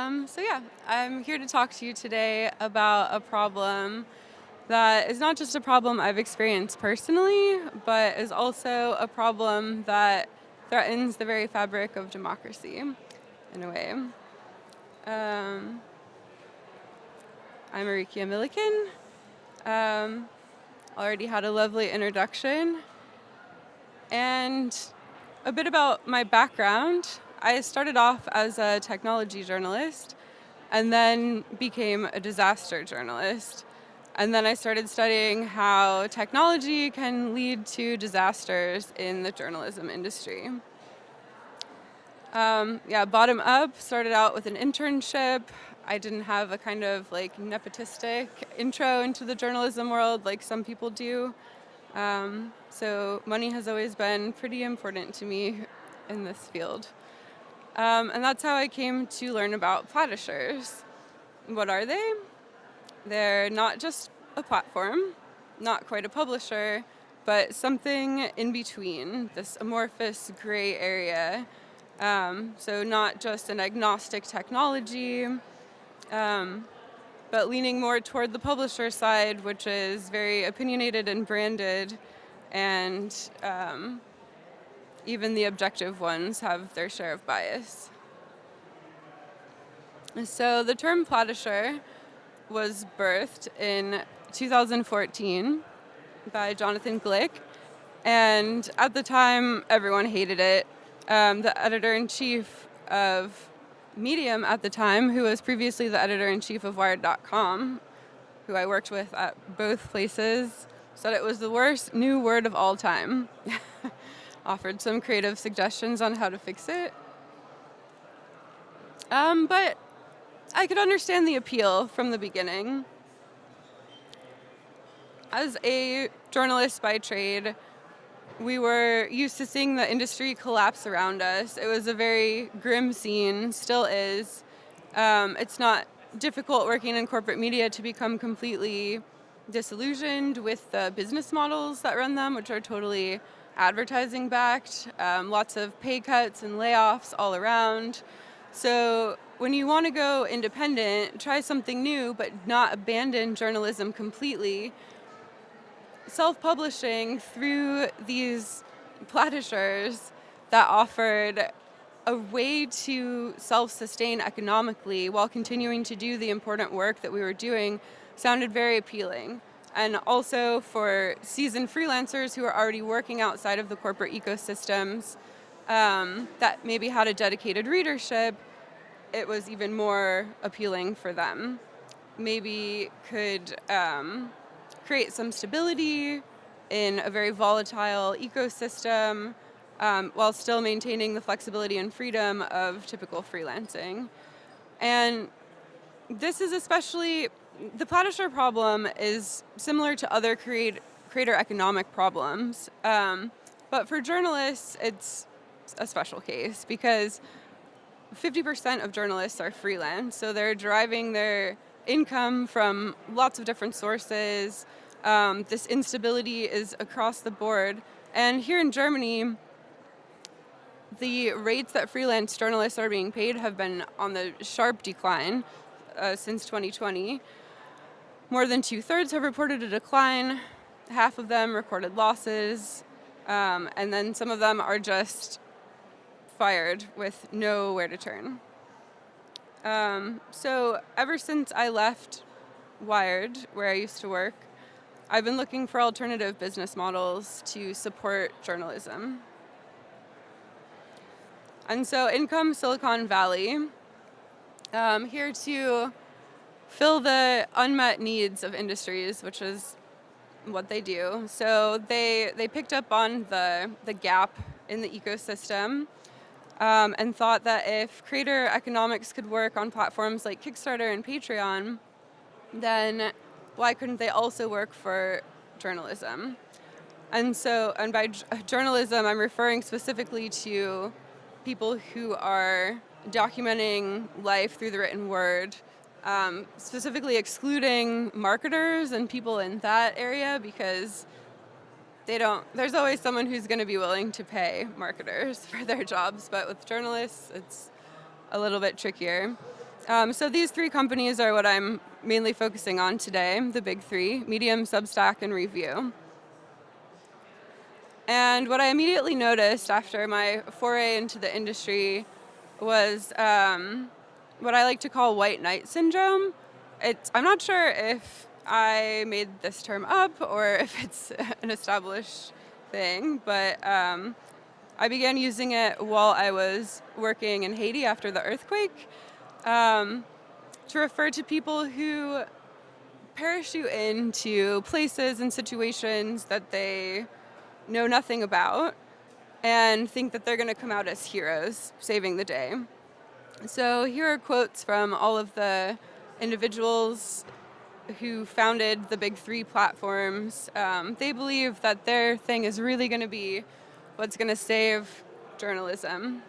So I'm here to talk to you today about a problem that is not just a problem I've experienced personally, but is also a problem that threatens the very fabric of democracy, in a way. I'm Arikia Millikan. Already had a lovely introduction. And a bit about my background. I started off as a technology journalist and then became a disaster journalist. And then I started studying how technology can lead to disasters in the journalism industry. Bottom up, started out with an internship. I didn't have a kind of nepotistic intro into the journalism world like some people do. So money has always been pretty important to me in this field. And that's how I came to learn about Platishers. What are they? They're not just a platform, not quite a publisher, but something in between, this amorphous gray area. So not just an agnostic technology, but leaning more toward the publisher side, which is very opinionated and branded, and even the objective ones have their share of bias. So the term Platisher was birthed in 2014 by Jonathan Glick, and at the time everyone hated it. The editor-in-chief of Medium at the time, who was previously the editor-in-chief of Wired.com, who I worked with at both places, said it was the worst new word of all time. Offered some creative suggestions on how to fix it. But I could understand the appeal from the beginning. As a journalist by trade, we were used to seeing the industry collapse around us. It was a very grim scene, still is. It's not difficult working in corporate media to become completely disillusioned with the business models that run them, which are totally advertising backed, lots of pay cuts and layoffs all around. So when you want to go independent, try something new, but not abandon journalism completely. Self-publishing through these Platishers that offered a way to self-sustain economically while continuing to do the important work that we were doing sounded very appealing. And also for seasoned freelancers who are already working outside of the corporate ecosystems that maybe had a dedicated readership, it was even more appealing for them. Maybe could create some stability in a very volatile ecosystem while still maintaining the flexibility and freedom of typical freelancing. And this is especially, the Platisher problem is similar to other creator economic problems. But for journalists, it's a special case because 50% of journalists are freelance, so they're deriving their income from lots of different sources. This instability is across the board. And here in Germany, the rates that freelance journalists are being paid have been on the sharp decline since 2020. More than 2/3 have reported a decline. Half of them recorded losses. And then some of them are just fired with nowhere to turn. So ever since I left Wired, where I used to work, I've been looking for alternative business models to support journalism. And so in comes Silicon Valley, here to fill the unmet needs of industries, which is what they do. So they picked up on the gap in the ecosystem and thought that if creator economics could work on platforms like Kickstarter and Patreon, then why couldn't they also work for journalism? And by journalism, I'm referring specifically to people who are documenting life through the written word, specifically excluding marketers and people in that area because there's always someone who's going to be willing to pay marketers for their jobs, but with journalists, it's a little bit trickier. So these three companies are what I'm mainly focusing on today, the big three: Medium, Substack, and Review. And what I immediately noticed after my foray into the industry was what I like to call white knight syndrome. I'm not sure if I made this term up or if it's an established thing, but I began using it while I was working in Haiti after the earthquake, to refer to people who parachute into places and situations that they know nothing about and think that they're going to come out as heroes, saving the day. So here are quotes from all of the individuals who founded the big three platforms. They believe that their thing is really going to be what's going to save journalism.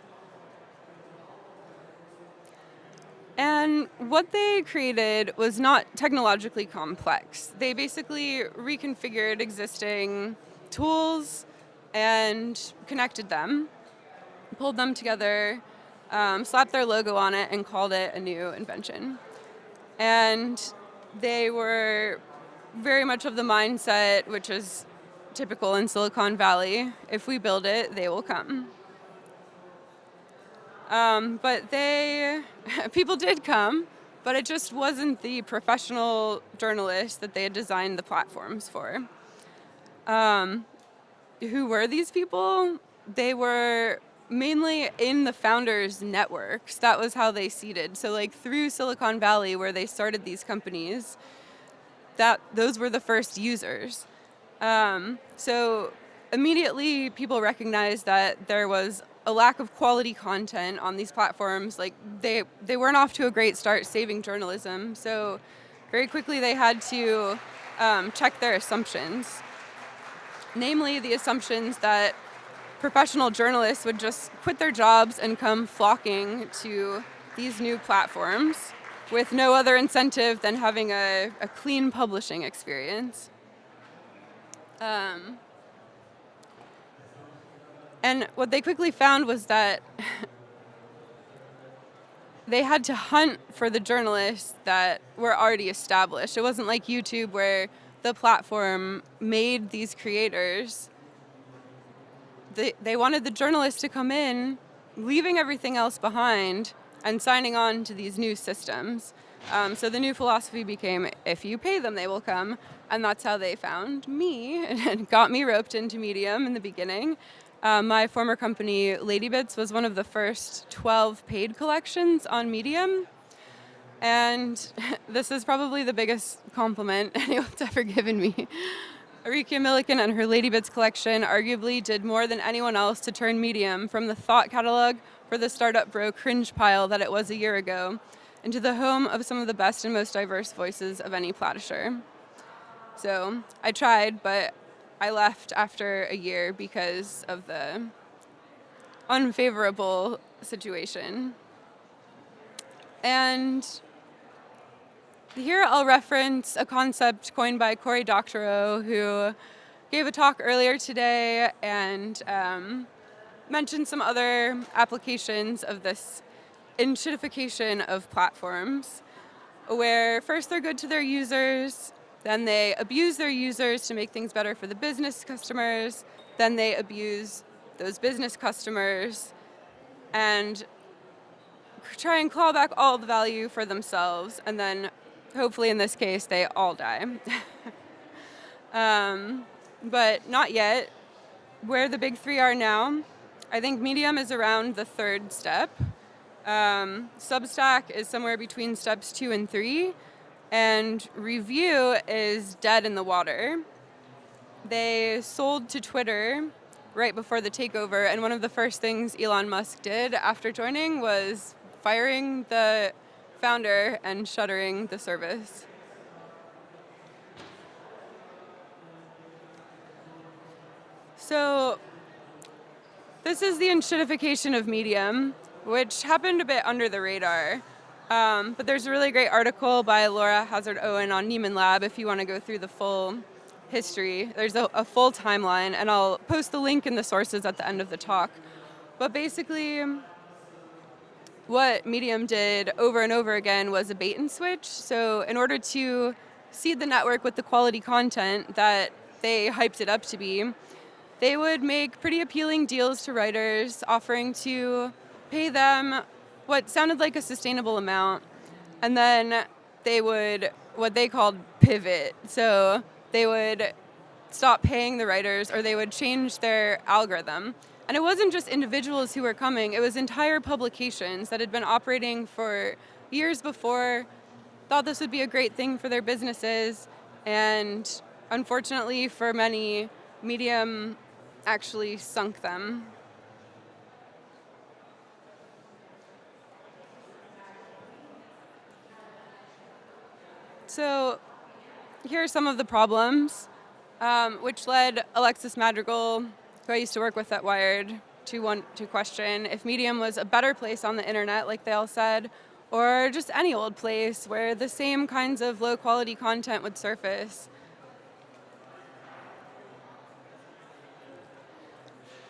And what they created was not technologically complex. They basically reconfigured existing tools and connected them, pulled them together, slapped their logo on it, and called it a new invention. And they were very much of the mindset, which is typical in Silicon Valley: if we build it, they will come. But people did come, but it just wasn't the professional journalists that they had designed the platforms for. Who were these people? They were mainly in the founders' networks. That was how they seeded. So like through Silicon Valley, where they started these companies, those were the first users. So immediately people recognized that there was a lack of quality content on these platforms. Like they weren't off to a great start saving journalism. So very quickly they had to check their assumptions. Namely, the assumptions that professional journalists would just quit their jobs and come flocking to these new platforms with no other incentive than having a clean publishing experience. And what they quickly found was that they had to hunt for the journalists that were already established. It wasn't like YouTube, where the platform made these creators. They wanted the journalists to come in, leaving everything else behind, and signing on to these new systems. So the new philosophy became, if you pay them, they will come. And that's how they found me and got me roped into Medium in the beginning. My former company, LadyBits, was one of the first 12 paid collections on Medium. And this is probably the biggest compliment anyone's ever given me. Arikia, Millikan, and her LadyBits collection arguably did more than anyone else to turn Medium from the thought catalog for the startup bro cringe pile that it was a year ago into the home of some of the best and most diverse voices of any Platisher. So I tried, but I left after a year because of the unfavorable situation. And here I'll reference a concept coined by Cory Doctorow, who gave a talk earlier today and mentioned some other applications of this enshittification of platforms, where first they're good to their users, then they abuse their users to make things better for the business customers, then they abuse those business customers and try and claw back all the value for themselves, and then hopefully in this case they all die. But not yet. Where the big three are now, I think Medium is around the third step. Substack is somewhere between steps 2 and 3. And Review is dead in the water. They sold to Twitter right before the takeover, and one of the first things Elon Musk did after joining was firing the founder and shuttering the service. So this is the enshittification of Medium, which happened a bit under the radar. But there's a really great article by Laura Hazard-Owen on Nieman Lab if you want to go through the full history. There's a full timeline, and I'll post the link in the sources at the end of the talk. But basically, what Medium did over and over again was a bait and switch. So in order to seed the network with the quality content that they hyped it up to be, they would make pretty appealing deals to writers, offering to pay them what sounded like a sustainable amount. And then they would, what they called pivot. So they would stop paying the writers, or they would change their algorithm. And it wasn't just individuals who were coming, it was entire publications that had been operating for years before, thought this would be a great thing for their businesses, and unfortunately for many, Medium actually sunk them. So here are some of the problems, which led Alexis Madrigal, who I used to work with at Wired, to question if Medium was a better place on the internet, like they all said, or just any old place where the same kinds of low-quality content would surface.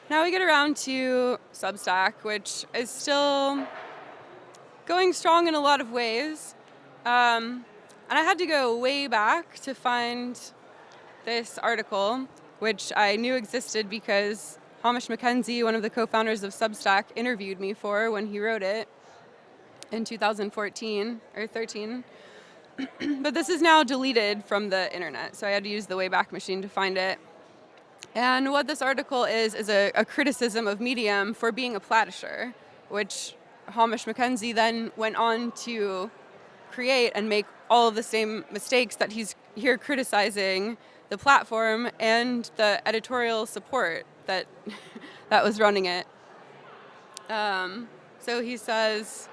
Now we get around to Substack, which is still going strong in a lot of ways. And I had to go way back to find this article, which I knew existed because Hamish Mackenzie, one of the co-founders of Substack, interviewed me for when he wrote it in 2014 or 13. But this is now deleted from the internet, so I had to use the Wayback Machine to find it. And what this article is a criticism of Medium for being a Platisher, which Hamish Mackenzie then went on to create and make all of the same mistakes that he's here criticizing the platform and the editorial support that that was running it. So he says,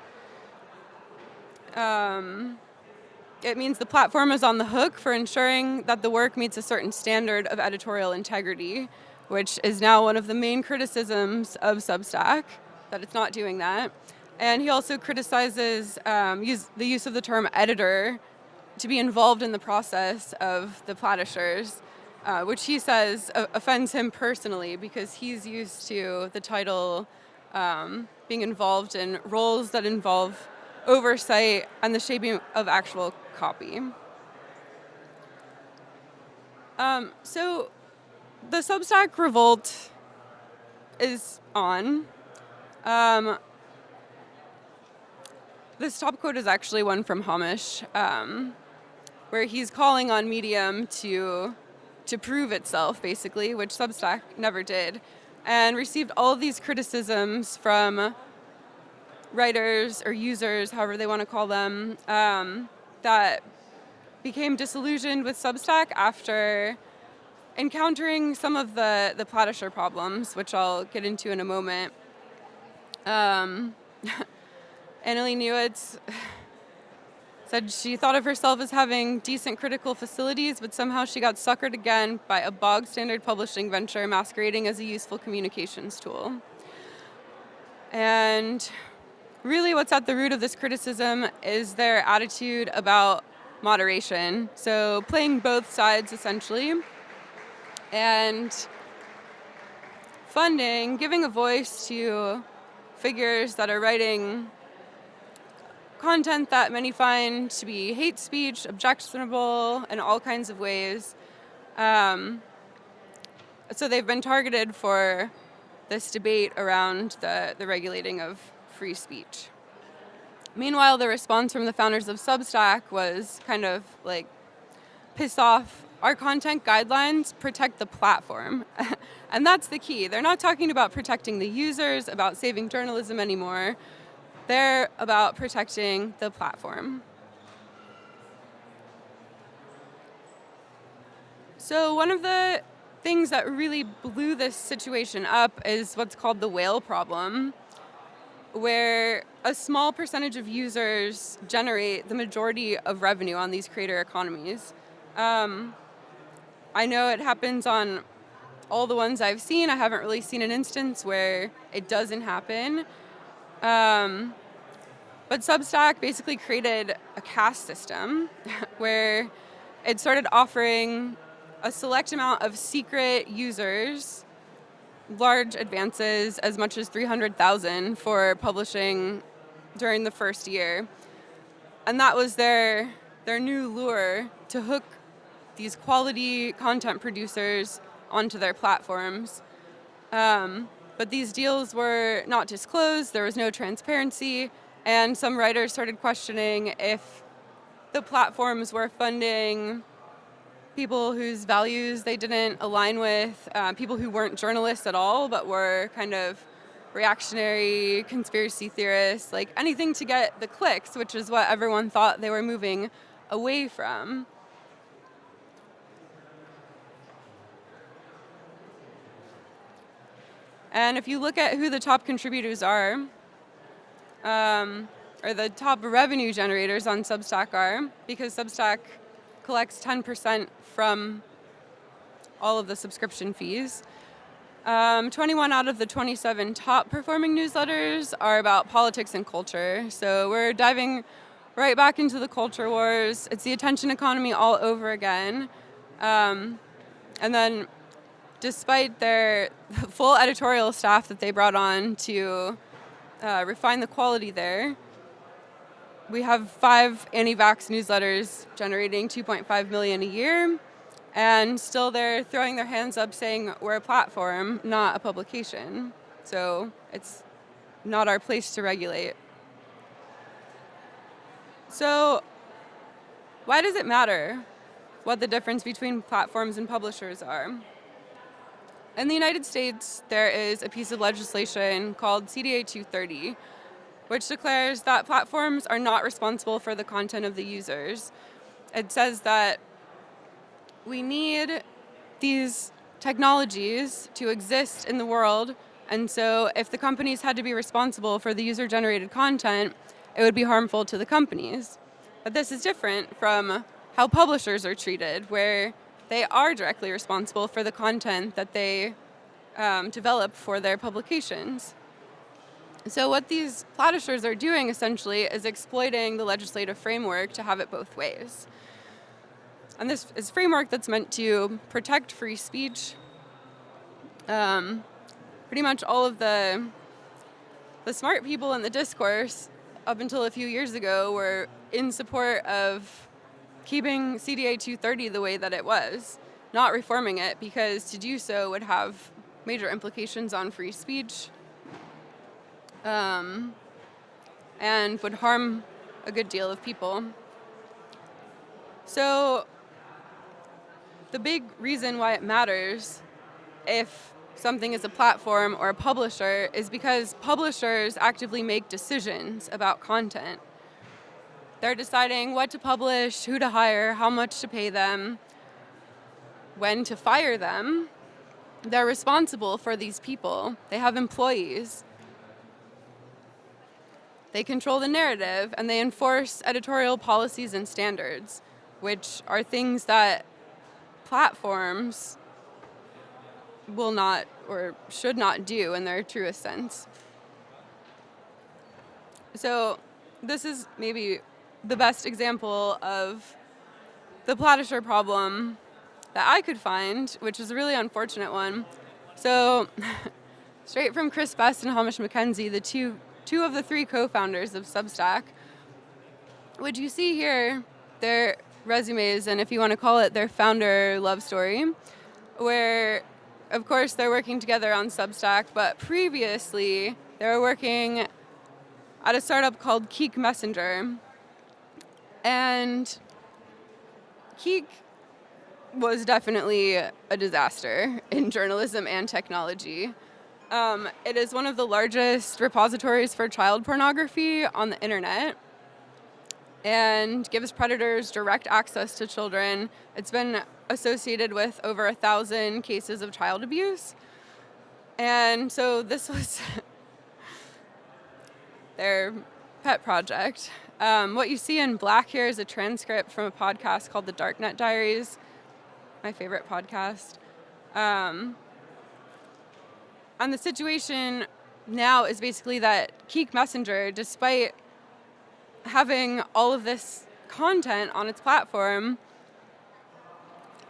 it means the platform is on the hook for ensuring that the work meets a certain standard of editorial integrity, which is now one of the main criticisms of Substack, that it's not doing that. And he also criticizes the use of the term editor to be involved in the process of the Platishers, which he says offends him personally because he's used to the title being involved in roles that involve oversight and the shaping of actual copy. So the Substack revolt is on. This top quote is actually one from Hamish, where he's calling on Medium to prove itself, basically, which Substack never did, and received all of these criticisms from writers or users, however they want to call them, that became disillusioned with Substack after encountering some of the Platisher problems, which I'll get into in a moment. Annalie Newitz said she thought of herself as having decent critical facilities, but somehow she got suckered again by a bog-standard publishing venture masquerading as a useful communications tool. And really what's at the root of this criticism is their attitude about moderation. So playing both sides, essentially. And funding, giving a voice to figures that are writing content that many find to be hate speech, objectionable in all kinds of ways. So they've been targeted for this debate around the regulating of free speech. Meanwhile, the response from the founders of Substack was kind of like, piss off. Our content guidelines protect the platform. And that's the key. They're not talking about protecting the users, about saving journalism anymore. They're about protecting the platform. So one of the things that really blew this situation up is what's called the whale problem, where a small percentage of users generate the majority of revenue on these creator economies. I know it happens on all the ones I've seen. I haven't really seen an instance where it doesn't happen. But Substack basically created a caste system where it started offering a select amount of secret users large advances, as much as 300,000 for publishing during the first year. And that was their new lure to hook these quality content producers onto their platforms. But these deals were not disclosed, there was no transparency, and some writers started questioning if the platforms were funding people whose values they didn't align with, people who weren't journalists at all, but were kind of reactionary conspiracy theorists, like anything to get the clicks, which is what everyone thought they were moving away from. And if you look at who the top contributors are, or the top revenue generators on Substack are, because Substack collects 10% from all of the subscription fees. 21 out of the 27 top performing newsletters are about politics and culture. So we're diving right back into the culture wars. It's the attention economy all over again. And then despite their full editorial staff that they brought on to refine the quality there, we have 5 anti-vax newsletters generating 2.5 million a year, and still they're throwing their hands up saying we're a platform, not a publication. So it's not our place to regulate. So why does it matter what the difference between platforms and publishers are? In the United States, there is a piece of legislation called CDA 230, which declares that platforms are not responsible for the content of the users. It says that we need these technologies to exist in the world, and so if the companies had to be responsible for the user-generated content, it would be harmful to the companies. But this is different from how publishers are treated, where they are directly responsible for the content that they develop for their publications. So what these Platishers are doing essentially is exploiting the legislative framework to have it both ways. And this is a framework that's meant to protect free speech. Pretty much all of the smart people in the discourse up until a few years ago were in support of keeping CDA 230 the way that it was, not reforming it, because to do so would have major implications on free speech, and would harm a good deal of people. So the big reason why it matters if something is a platform or a publisher is because publishers actively make decisions about content. They're deciding what to publish, who to hire, how much to pay them, when to fire them. They're responsible for these people. They have employees. They control the narrative, and they enforce editorial policies and standards, which are things that platforms will not or should not do in their truest sense. So this is maybe the best example of the Platisher problem that I could find, which is a really unfortunate one. So straight from Chris Best and Hamish McKenzie, the two of the 3 co-founders of Substack, what you see here, their resumes, and if you want to call it their founder love story, where, of course, they're working together on Substack, but previously they were working at a startup called Keek Messenger. And Keek was definitely a disaster in journalism and technology. It is one of the largest repositories for child pornography on the internet and gives predators direct access to children. It's been associated with over 1,000 cases of child abuse. And so this was their pet project. What you see in black here is a transcript from a podcast called The Darknet Diaries, my favorite podcast. And the situation now is basically that Keek Messenger, despite having all of this content on its platform,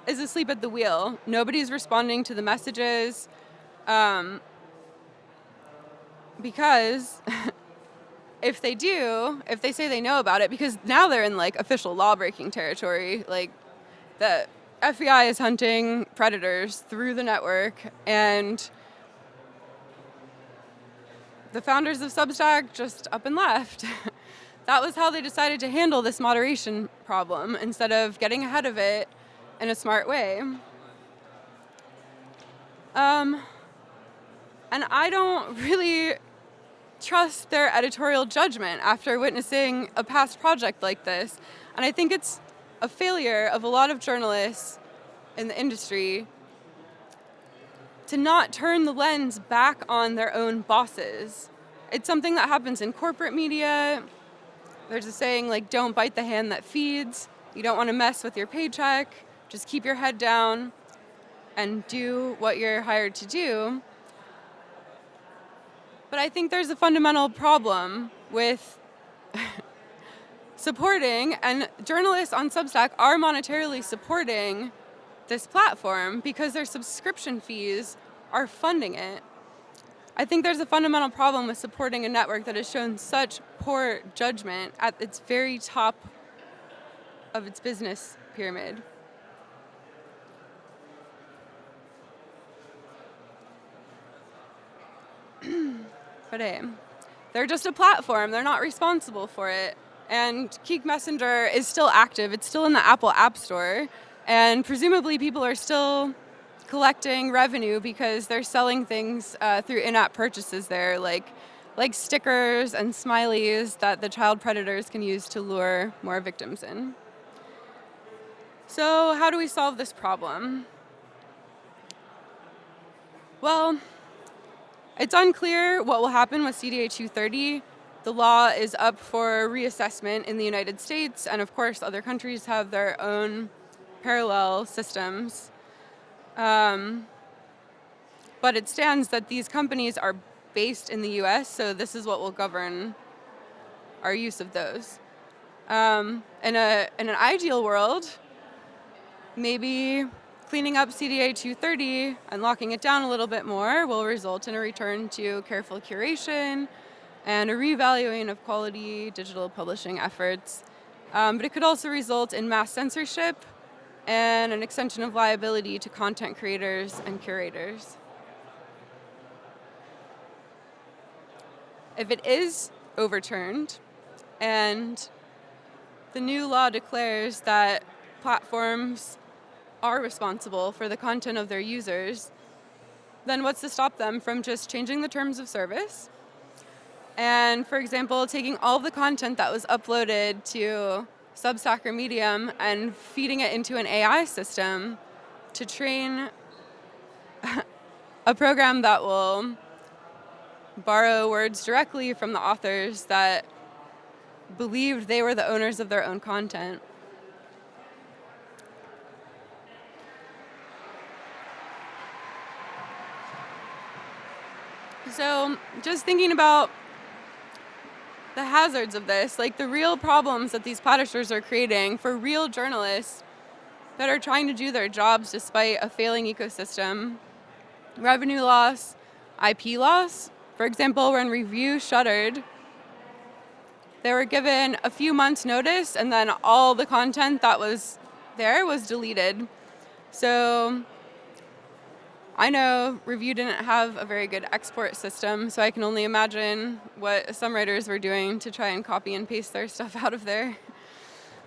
is asleep at the wheel. Nobody's responding to the messages because if they do, if they say they know about it, because now they're in like official law-breaking territory, like the FBI is hunting predators through the network, and the founders of Substack just up and left. That was how they decided to handle this moderation problem instead of getting ahead of it in a smart way. And I don't really trust their editorial judgment after witnessing a past project like this. And I think it's a failure of a lot of journalists in the industry to not turn the lens back on their own bosses. It's something that happens in corporate media. There's a saying like, don't bite the hand that feeds. You don't want to mess with your paycheck. Just keep your head down and do what you're hired to do. But I think there's a fundamental problem with supporting, and journalists on Substack are monetarily supporting this platform because their subscription fees are funding it. I think there's a fundamental problem with supporting a network that has shown such poor judgment at its very top of its business pyramid. But hey, they're just a platform. They're not responsible for it. And Kik Messenger is still active. It's still in the Apple App Store. And presumably people are still collecting revenue because they're selling things through in-app purchases there, like stickers and smileys that the child predators can use to lure more victims in. So how do we solve this problem? Well, it's unclear what will happen with CDA 230. The law is up for reassessment in the United States, and of course other countries have their own parallel systems. But it stands that these companies are based in the US, so this is what will govern our use of those. In an ideal world, maybe cleaning up CDA 230 and locking it down a little bit more will result in a return to careful curation and a reevaluating of quality digital publishing efforts. But it could also result in mass censorship and an extension of liability to content creators and curators. If it is overturned and the new law declares that platforms are responsible for the content of their users, then what's to stop them from just changing the terms of service and, for example, taking all of the content that was uploaded to Substack or Medium and feeding it into an AI system to train a program that will borrow words directly from the authors that believed they were the owners of their own content. So just thinking about the hazards of this, like the real problems that these Platishers are creating for real journalists that are trying to do their jobs despite a failing ecosystem. Revenue loss, IP loss. For example, when Review shuttered, they were given a few months' notice and then all the content that was there was deleted. So I know Review didn't have a very good export system, so I can only imagine what some writers were doing to try and copy and paste their stuff out of there.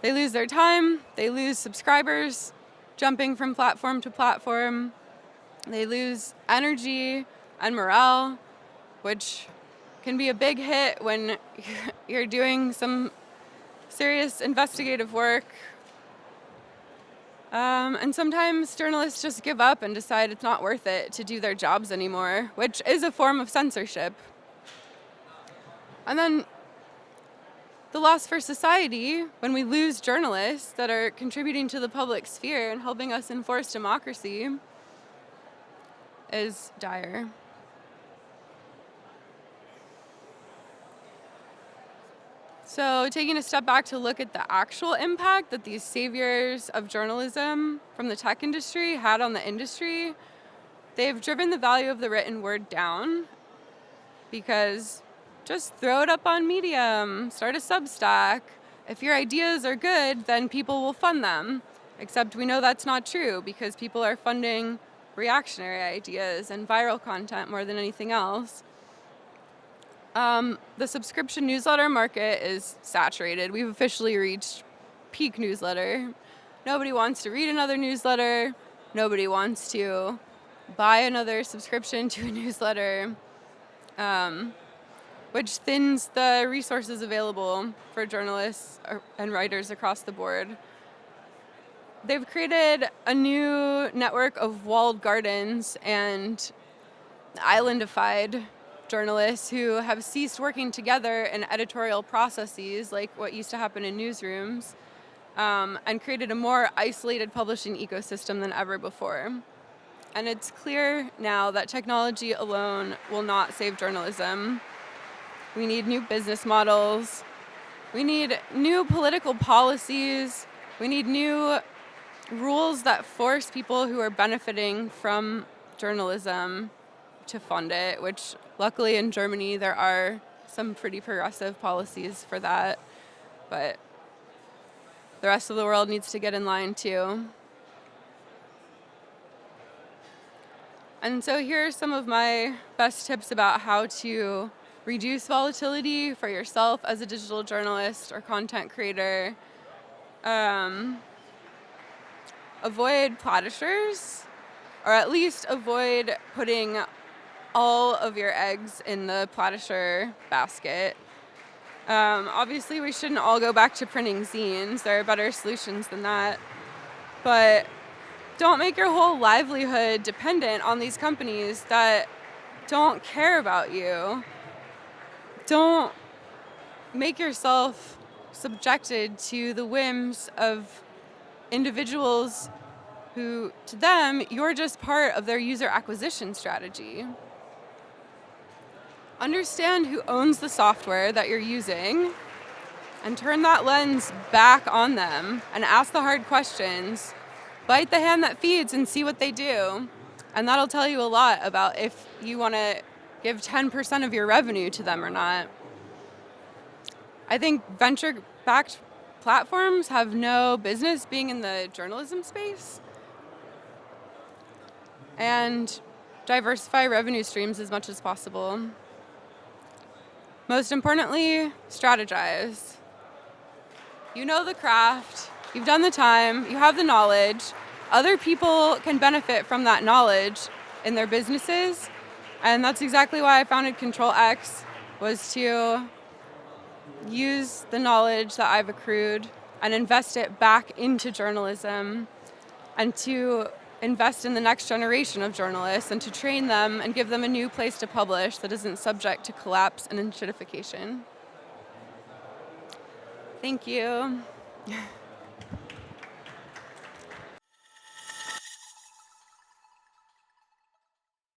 They lose their time, they lose subscribers jumping from platform to platform, they lose energy and morale, which can be a big hit when you're doing some serious investigative work. And sometimes journalists just give up and decide it's not worth it to do their jobs anymore, which is a form of censorship. And then the loss for society, when we lose journalists that are contributing to the public sphere and helping us enforce democracy, is dire. So taking a step back to look at the actual impact that these saviors of journalism from the tech industry had on the industry, they've driven the value of the written word down because just throw it up on Medium, start a Substack. If your ideas are good, then people will fund them. Except we know that's not true because people are funding reactionary ideas and viral content more than anything else. The subscription newsletter market is saturated. We've officially reached peak newsletter. Nobody wants to read another newsletter. Nobody wants to buy another subscription to a newsletter, which thins the resources available for journalists and writers across the board. They've created a new network of walled gardens and islandified journalists who have ceased working together in editorial processes like what used to happen in newsrooms, and created a more isolated publishing ecosystem than ever before. And it's clear now that technology alone will not save journalism. We need new business models. We need new political policies. We need new rules that force people who are benefiting from journalism to fund it, which luckily in Germany there are some pretty progressive policies for that, but the rest of the world needs to get in line too. And so here are some of my best tips about how to reduce volatility for yourself as a digital journalist or content creator. Avoid Platishers, or at least avoid putting all of your eggs in the Platisher basket. Obviously, we shouldn't all go back to printing zines. There are better solutions than that. But don't make your whole livelihood dependent on these companies that don't care about you. Don't make yourself subjected to the whims of individuals who, to them, you're just part of their user acquisition strategy. Understand who owns the software that you're using and turn that lens back on them and ask the hard questions. Bite the hand that feeds and see what they do. And that'll tell you a lot about if you want to give 10% of your revenue to them or not. I think venture-backed platforms have no business being in the journalism space. And diversify revenue streams as much as possible. Most importantly, strategize. You know the craft, you've done the time, you have the knowledge. Other people can benefit from that knowledge in their businesses, and that's exactly why I founded Control X, was to use the knowledge that I've accrued and invest it back into journalism, and to invest in the next generation of journalists and to train them and give them a new place to publish that isn't subject to collapse and enshittification. Thank you.